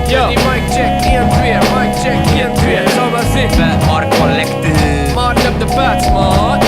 Yo. Die mic check 1, 2, mic check 1, 2. Zal maar zitten. Mark Collective. Maarten op de pads, man.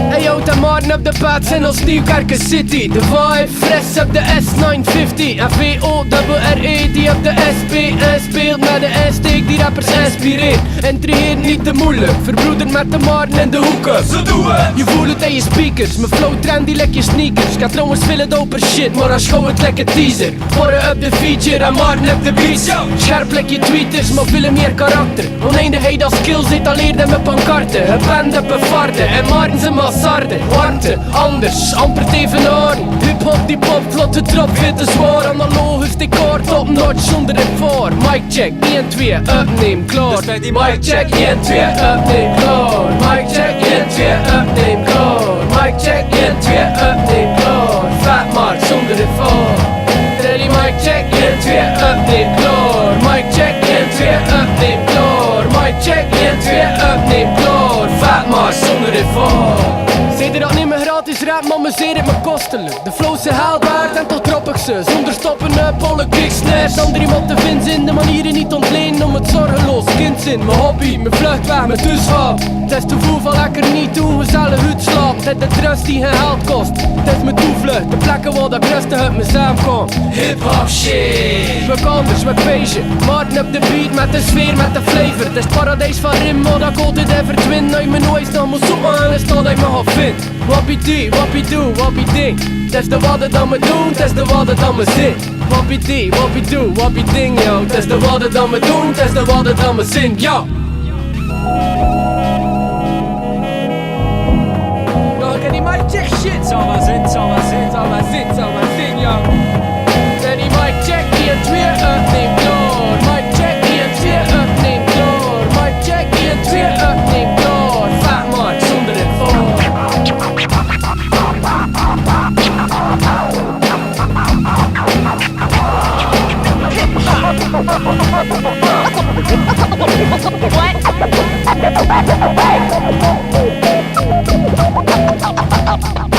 Hey yo, de Maarten op de pads en als Nieuwkerken City. De vibe, fresh op de S950. En VORRE die op de SPN speelt met de S-steek die rappers inspireert. Intrigeert niet te moeilijk, verbroederd met de Maarten in de hoeken. Zo doen we. Je voelt het in je speakers, mijn flow trendy lek je sneakers. Ga trouwens veel doper shit, maar als gewoon het lekker teaser. Morgen op de feature en Maarten op de beats. Scherp lek je tweeters, maar veel meer karakter. Oneindigheid als skill zit al eerder met pankarten. Een band op een varden en Maarten zijn massarden. Warmte, anders, amper tevenaren. Hip-hop die pop, vlotte drop, witte zwaar. Analogisch decor, top notch zonder effort. Mic check, 1, 2, upneem, klaar. Mic check, 1, 2, upneem, klaar. Mic check, 1, 2, upneem, klaar. Mic check, 1, 2, upneem, klaar. Fat Mark zonder effort. Ready, mic check, 1, 2, upneem, klaar. Mic check, 1, 2, upneem, klaar. Mic check, 1, 2, upneem, klaar. Fat Mark zonder effort. Zei dat niet meer gratis rap, maar me zeer het me kostelijk. De flows zijn haalbaar en toch drop ik ze. Zonder stoppen, politiek snares. Ander iemand te vinden in de manieren niet ontlenen om het zorgeloos kind zijn. Mijn hobby, mijn vluchtweg, mijn toeschap. Het is te voel van lekker niet doen, we zullen goed slapen. Het is de trust die geen geld kost. Het is mijn toevlucht, de plekken waar dat rustig uit mezelf komt. Hip-hop shit. Zwak anders, zwak beige. Maarten op de beat met de sfeer, met de flavor. Het is het paradijs van rim, maar dat ik altijd even verdwin. Dat je me nooit nog moet zoeken en is dat ik me ga vinden. Wappie die, wappie doe, wappie ding. Het is de wadden dan me doen, het is de wadden dan me zin. Wappie die, wappie doe, wappie ding, yo. Het is de wadden dan me doen, het is de wadden dan me zin, yo. Yo, ik heb die mic check shit. Zal maar zin, zal maar zin, zal maar zin, zal maar zin, yo. En die mic check, 1, 2, upneem, klaar. Mic check, 1, 2, upneem, klaar. Mic check, 1, 2, upneem, klaar. Fat Mark zonder effort. What?